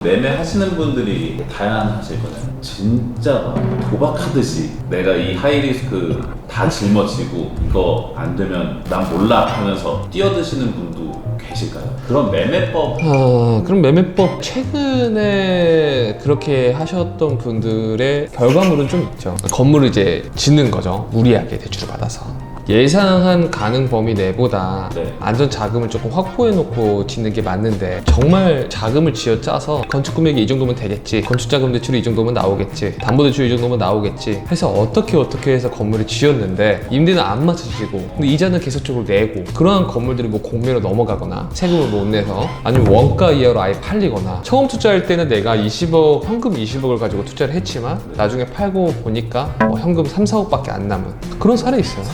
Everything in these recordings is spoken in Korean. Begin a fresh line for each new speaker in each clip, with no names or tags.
매매하시는 분들이 다양하실 거잖아요. 진짜 막 도박하듯이 내가 이 하이리스크 다 짊어지고 이거 안 되면 난 몰라 하면서 뛰어드시는 분도 계실까요? 그런 매매법
그럼 매매법 최근에 그렇게 하셨던 분들의 결과물은 좀 있죠. 건물을 이제 짓는 거죠. 무리하게 대출을 받아서. 예상한 가능 범위 내보다
네.
안전 자금을 조금 확보해 놓고 짓는 게 맞는데 정말 자금을 쥐어 짜서 건축 금액이 이 정도면 되겠지, 건축 자금 대출이 이 정도면 나오겠지, 담보 대출이 이 정도면 나오겠지 해서 어떻게 해서 건물을 지었는데 임대는 안 맞춰지고 근데 이자는 계속적으로 내고 그러한 건물들이 뭐 공매로 넘어가거나 세금을 못 내서 아니면 원가 이하로 아예 팔리거나 처음 투자할 때는 내가 20억 현금 20억을 가지고 투자를 했지만 나중에 팔고 보니까 현금 3, 4억밖에 안 남은 그런 사례 있어요.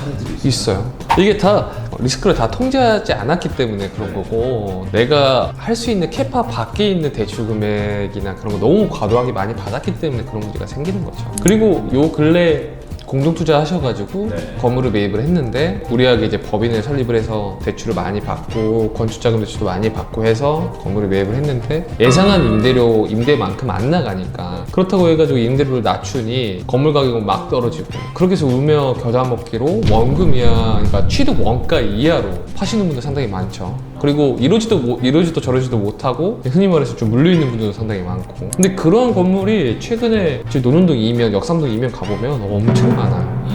있어요. 이게 다 리스크를 다 통제하지 않았기 때문에 그런 거고 내가 할 수 있는 캐파 밖에 있는 대출 금액이나 그런 거 너무 과도하게 많이 받았기 때문에 그런 문제가 생기는 거죠. 그리고 요 근래 공동투자 하셔가지고
네.
건물을 매입을 했는데 무리하게 이제 법인을 설립을 해서 대출을 많이 받고 건축자금 대출도 많이 받고 해서 건물을 매입을 했는데 예상한 임대만큼 안 나가니까 그렇다고 해가지고 임대료를 낮추니 건물 가격은 막 떨어지고 그렇게 해서 울며 겨자 먹기로 원금 이하 그러니까 취득 원가 이하로 파시는 분들 상당히 많죠. 그리고 이러지도 저러지도 못하고 흔히 말해서 좀 물려있는 분들도 상당히 많고 근데 그런 건물이 최근에 논현동 이면 역삼동 이면 가보면 엄청 많아요.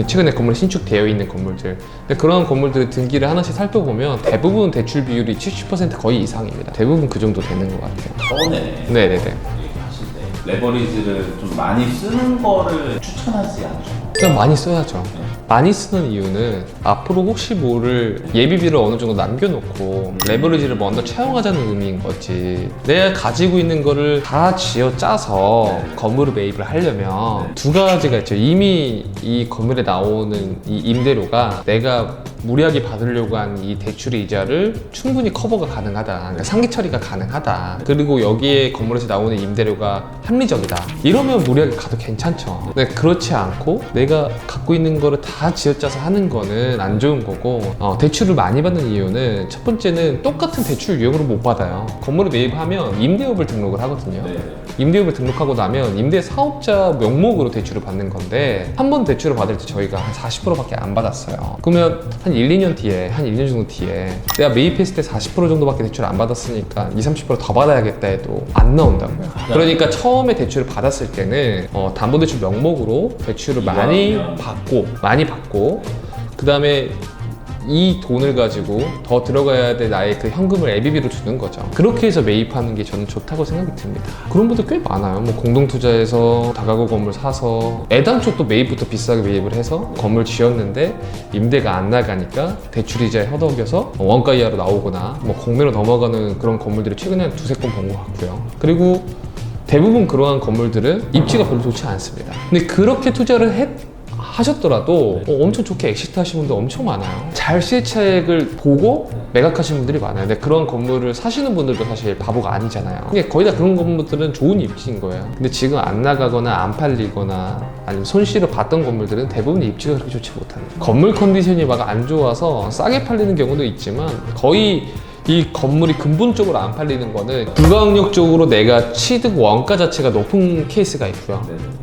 최근에 건물이 신축되어 있는 건물들. 근데 그런 건물들을 등기를 하나씩 살펴보면 대부분 대출 비율이 70% 거의 이상입니다. 대부분 그 정도 되는 것 같아요.
처음에
네네네.
얘기하실 때 레버리지를 좀 많이 쓰는 거를 추천하지 않죠?
그냥 많이 써야죠. 많이 쓰는 이유는 앞으로 혹시 모를 예비비를 어느 정도 남겨놓고 레버리지를 먼저 차용하자는 의미인 거지. 내가 가지고 있는 거를 다 쥐어 짜서 건물을 매입을 하려면 두 가지가 있죠. 이미 이 건물에 나오는 이 임대료가 내가 무리하게 받으려고 한 이 대출의 이자를 충분히 커버가 가능하다. 그러니까 상기 처리가 가능하다. 그리고 여기에 건물에서 나오는 임대료가 합리적이다. 이러면 무리하게 가도 괜찮죠. 근데 그렇지 않고 내가 갖고 있는 거를 다 쥐어짜서 하는 거는 안 좋은 거고 대출을 많이 받는 이유는 첫 번째는 똑같은 대출 유형으로 못 받아요. 건물을 매입하면 임대업을 등록을 하거든요.
네.
임대업을 등록하고 나면 임대 사업자 명목으로 대출을 받는 건데 한 번 대출을 받을 때 저희가 한 40%밖에 안 받았어요. 그러면 한 1, 2년 뒤에 한 1년 정도 뒤에 내가 매입했을 때 40% 정도밖에 대출을 안 받았으니까 20, 30% 더 받아야겠다 해도 안 나온다고요. 그러니까 처음에 대출을 받았을 때는 담보대출 명목으로 대출을 많이 받고 그 다음에 이 돈을 가지고 더 들어가야 될 나의 그 현금을 예비비로 주는 거죠. 그렇게 해서 매입하는 게 저는 좋다고 생각이 듭니다. 그런 분들 꽤 많아요. 뭐 공동투자해서 다가구 건물 사서 애당초 또 매입부터 비싸게 매입을 해서 건물 지었는데 임대가 안 나가니까 대출이자에 허덕여서 원가 이하로 나오거나 뭐 공매로 넘어가는 그런 건물들이 최근에 한 두세 건 본 것 같고요. 그리고 대부분 그러한 건물들은 입지가 별로 좋지 않습니다. 근데 그렇게 투자를 하셨더라도 엄청 좋게 엑시트 하신 분들 엄청 많아요. 잘 시세차익을 보고 매각하시는 분들이 많아요. 근데 그런 건물을 사시는 분들도 사실 바보가 아니잖아요. 근데 거의 다 그런 건물들은 좋은 입지인 거예요. 근데 지금 안 나가거나 안 팔리거나 아니면 손실을 봤던 건물들은 대부분 입지가 그렇게 좋지 못합니다. 건물 컨디션이 막 안 좋아서 싸게 팔리는 경우도 있지만 거의 이 건물이 근본적으로 안 팔리는 거는 불가항력적으로 내가 취득 원가 자체가 높은 케이스가 있고요.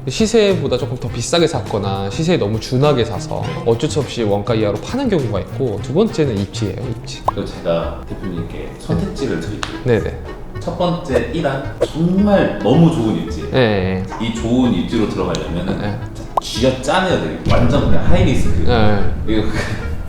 시세보다 조금 더 비싸게 샀거나 시세에 너무 준하게 사서 어쩔 수 없이 원가 이하로 파는 경우가 있고 두 번째는 입지예요, 입지.
그리고 제가 대표님께 선택지를 드릴게요.
네네.
첫 번째 1안 정말 너무 좋은 입지.
네.
이 좋은 입지로 들어가려면은
네.
쥐어 짜내야 돼요. 완전 그냥 하이리스크.
네.
이거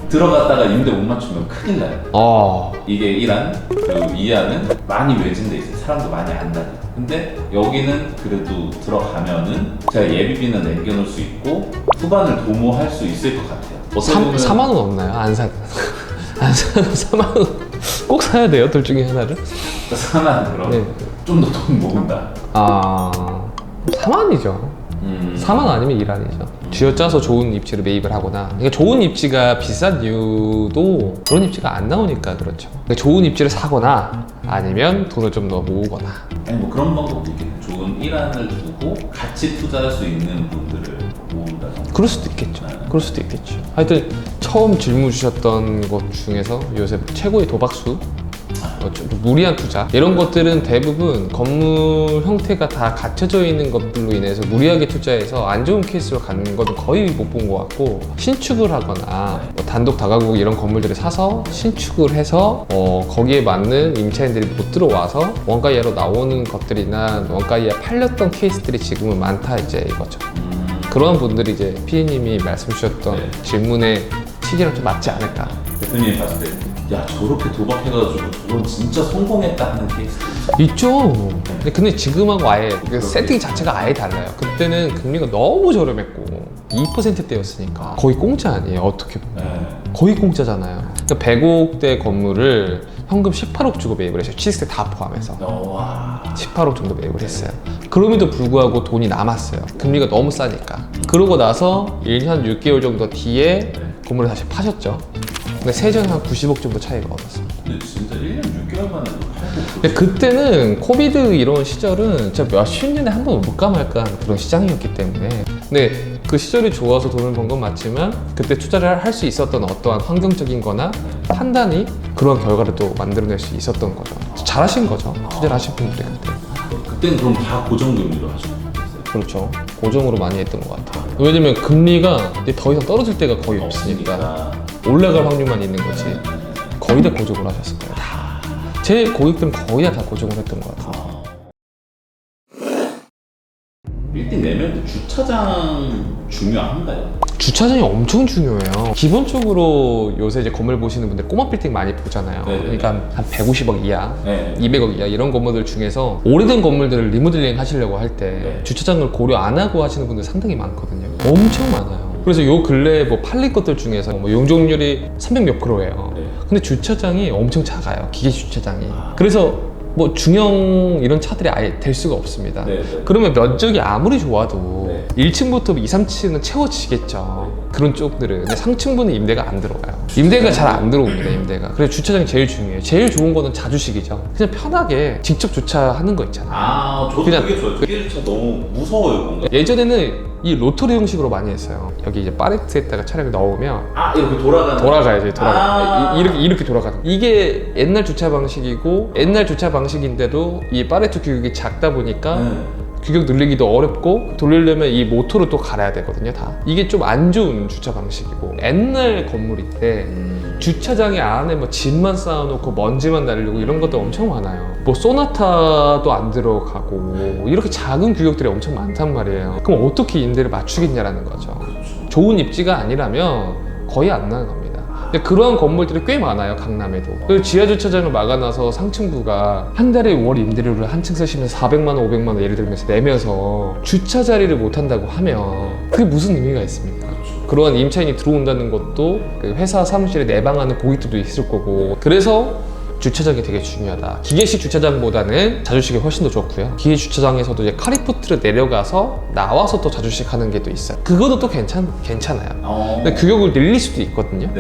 들어갔다가 임대 못 맞추면 큰일 나요. 이게 1안, 그리고 2안은 많이 외진돼 있어요. 사람도 많이 안 다녀요. 근데 여기는 그래도 들어가면은 제가 예비비는 남겨놓을 수 있고 후반을 도모할 수 있을 것 같아요.
4만 원 없나요? 안 사면 4만 원 꼭 사야 돼요? 둘 중에 하나를?
4만 그럼
네.
좀 더 돈 모은다.
4만이죠. 4만 아니면 1안이죠. 쥐어짜서 좋은 입지를 매입을 하거나 그러니까 좋은 입지가 비싼 이유도 그런 입지가 안 나오니까 그렇죠. 그러니까 좋은 입지를 사거나 아니면 돈을 좀 더 모으거나
아니 뭐 그런 방법도 있겠네요. 좋은 1안을 두고 같이 투자할 수 있는 분들을 모은다던가.
그럴 수도 있겠죠. 그럴 수도 있겠죠. 하여튼 처음 질문 주셨던 것 중에서 요새 최고의 도박수 좀 무리한 투자 이런 것들은 대부분 건물 형태가 다 갖춰져 있는 것들로 인해서 무리하게 투자해서 안 좋은 케이스로 가는 건 거의 못 본 것 같고, 신축을 하거나 뭐 단독 다가구 이런 건물들을 사서 신축을 해서 거기에 맞는 임차인들이 못 들어와서 원가 이하로 나오는 것들이나 원가 이하 팔렸던 케이스들이 지금은 많다 이제 이거죠. 그런 분들이 이제 피디님이 말씀 주셨던
네.
질문의 취지랑 좀 맞지 않을까.
대표님이 봤을 때 야 저렇게 도박해가지고 저건 진짜 성공했다 하는 케이스
있죠. 근데 지금하고 아예 그 세팅 자체가 아예 달라요. 그때는 금리가 너무 저렴했고 2%대였으니까 거의 공짜 아니에요. 어떻게 보면 거의 공짜잖아요. 그러니까 100억대 건물을 현금 18억 주고 매입을 했어요. 취득세 다 포함해서 18억 정도 매입을 했어요. 그럼에도 불구하고 돈이 남았어요. 금리가 너무 싸니까. 그러고 나서 1년 6개월 정도 뒤에 건물을 다시 파셨죠. 근데 세전에 한 90억 정도 차이가 얻었어요.
근데 진짜 1년 6개월 만에 팔고.
근데 그때는 코비드 이런 시절은 진짜 몇십 년에 한 번 올까 말까 하는 그런 시장이었기 때문에. 근데 그 시절이 좋아서 돈을 번 건 맞지만 그때 투자를 할 수 있었던 어떠한 환경적인 거나 판단이 그런 결과를 또 만들어낼 수 있었던 거죠. 잘하신 거죠. 투자를 하신 분들이 그때.
그때는 그럼 다 고정금리로 하셨어요?
그렇죠. 고정으로 많이 했던 것 같아요. 왜냐면 금리가 이제 더 이상 떨어질 때가 거의 없으니까 올라갈 확률만 있는 거지. 거의 다 고정을 하셨을 거예요. 제 고객들은 거의 다 고정을 했던 것 같아요.
빌딩 내면 주차장 중요한가요?
주차장이 엄청 중요해요. 기본적으로 요새 이제 건물 보시는 분들 꼬마 빌딩 많이 보잖아요.
네네.
그러니까 한 150억 이하,
네.
200억 이하 이런 건물들 중에서 오래된 건물들을 리모델링 하시려고 할 때
네.
주차장을 고려 안 하고 하시는 분들 상당히 많거든요. 엄청 많아요. 그래서 요 근래 뭐 팔린 것들 중에서 뭐 용적률이 300 몇 프로예요.
네.
근데 주차장이 엄청 작아요. 기계식 주차장이. 그래서 뭐 중형 이런 차들이 아예 될 수가 없습니다.
네.
그러면 면적이 아무리 좋아도
네.
1층부터 2, 3층은 채워지겠죠. 그런 쪽들은. 근데 상층부는 임대가 안 들어가요. 임대가 잘 안 들어옵니다, 임대가. 그래서 주차장이 제일 중요해요. 제일 좋은 거는 자주식이죠. 그냥 편하게 직접 주차하는 거 있잖아요.
저도
그냥-
그게 좋아요. 기계주차 너무 무서워요, 뭔가.
예전에는 이 로터리 형식으로 많이 했어요. 여기 이제 파레트에다가 차량을 넣으면
이렇게 돌아가야지.
이렇게 돌아가는. 이게 옛날 주차 방식이고, 옛날 주차 방식인데도 이 파레트 규격이 작다 보니까 규격 늘리기도 어렵고, 돌리려면 이 모터를 또 갈아야 되거든요, 다. 이게 좀 안 좋은 주차 방식이고, 옛날 건물인데 주차장에 안에 뭐 짐만 쌓아놓고 먼지만 날리고 이런 것도 엄청 많아요. 뭐 소나타도 안 들어가고 이렇게 작은 규격들이 엄청 많단 말이에요. 그럼 어떻게 임대를 맞추겠냐라는 거죠. 좋은 입지가 아니라면 거의 안 나갑니다. 근데 그러한 건물들이 꽤 많아요, 강남에도. 그래서 지하 주차장을 막아놔서 상층부가 한 달에 월 임대료를 한 층 쓰시면 400만 원, 500만 원 예를 들면서 내면서 주차 자리를 못 한다고 하면 그게 무슨 의미가 있습니까? 그러한 임차인이 들어온다는 것도 그 회사 사무실에 내방하는 고객들도 있을 거고. 그래서 주차장이 되게 중요하다. 기계식 주차장보다는 자주식이 훨씬 더 좋고요. 기계 주차장에서도 이제 카리포트를 내려가서 나와서 또 자주식 하는 게 또 있어요. 그것도 또 괜찮아요. 근데 규격을 늘릴 수도 있거든요.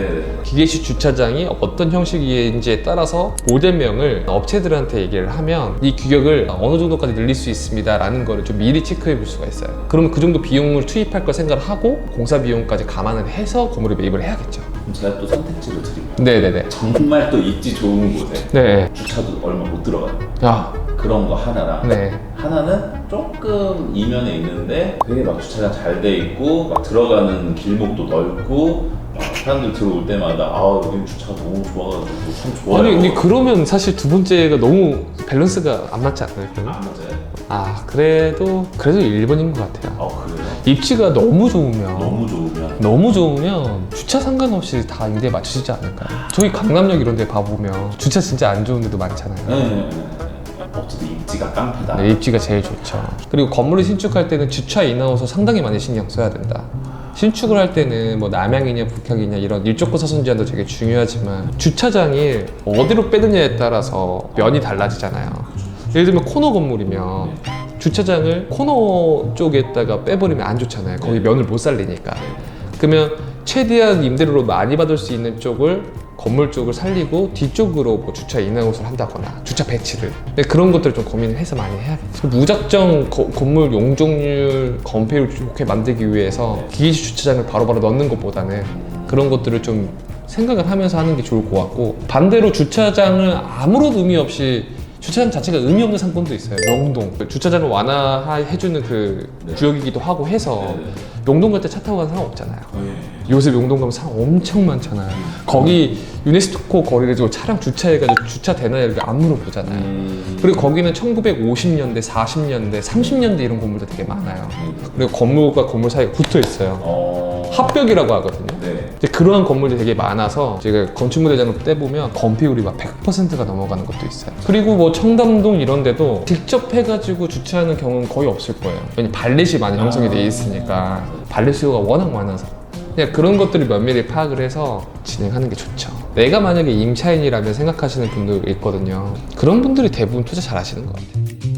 기계식 주차장이 어떤 형식인지에 따라서 모델명을 업체들한테 얘기를 하면 이 규격을 어느 정도까지 늘릴 수 있습니다 라는 거를 좀 미리 체크해 볼 수가 있어요. 그러면 그 정도 비용을 투입할 걸 생각을 하고 공사 비용까지 감안을 해서 건물을 매입을 해야겠죠.
그럼 제가 또 선택지를 드릴게요.
네네네.
정말 또 입지 좋은 곳에
네.
주차도 얼마 못 들어가요.
야.
그런 거 하나랑
네.
하나는 조금 이면에 있는데 되게 막 주차장 잘 돼 있고 막 들어가는 길목도 넓고 막 사람들 들어올 때마다 여기 주차가 너무 좋아가지고 참 좋아요.
아니 근데 그러면 사실 두 번째가 너무 밸런스가 안 맞지 않나요?
맞아요.
그래도 1번인 것 같아요.
그래요?
입지가 너무 좋으면
너무 좋으면
주차 상관없이 다 임대에 맞추시지 않을까요? 저희 강남역 이런 데 봐보면 주차 진짜 안 좋은 데도 많잖아요.
네. 어쨌든 입지가 깡패다.
네, 입지가 제일 좋죠. 그리고 건물을 신축할 때는 주차 인하우스 상당히 많이 신경 써야 된다. 신축을 할 때는 뭐 남향이냐 북향이냐 이런 일조권 사선 제한도 되게 중요하지만 주차장이 어디로 빼느냐에 따라서 면이 달라지잖아요. 예를 들면 코너 건물이면 주차장을 코너 쪽에다가 빼버리면 안 좋잖아요. 거기 면을 못 살리니까. 그러면 최대한 임대료로 많이 받을 수 있는 쪽을 건물 쪽을 살리고 뒤쪽으로 뭐 주차 인하우스를 한다거나 주차 배치를. 근데 그런 것들을 좀 고민을 해서 많이 해야겠죠. 무작정 건물 용적률 건폐율 좋게 만들기 위해서 기계식 주차장을 바로바로 넣는 것보다는 그런 것들을 좀 생각을 하면서 하는 게 좋을 것 같고, 반대로 주차장을 아무런 의미 없이, 주차장 자체가 의미 없는 상권도 있어요. 명동 주차장을 완화해주는 그
네.
구역이기도 하고 해서
네.
명동 갈 때 차 타고 가는 사람 없잖아요.
네.
요새 명동 가면 사람 엄청 많잖아요. 거기 유네스코 거리를 저 차량 주차해가지고 주차 되나 이렇게 안 물어보잖아요. 그리고 거기는 1950년대, 40년대, 30년대 이런 건물도 되게 많아요. 그리고 건물과 건물 사이가 붙어 있어요. 합벽이라고 하거든요.
네.
이제 그러한 건물들이 되게 많아서 제가 건축물대장을 떼보면 건폐율이 막 100%가 넘어가는 것도 있어요. 그리고 뭐 청담동 이런 데도 직접 해가지고 주차하는 경우는 거의 없을 거예요. 왜냐면 발렛이 많이 형성이 돼 있으니까. 발렛 수요가 워낙 많아서. 그냥 그런 것들을 면밀히 파악을 해서 진행하는 게 좋죠. 내가 만약에 임차인이라면 생각하시는 분들 있거든요. 그런 분들이 대부분 투자 잘 하시는 것 같아요.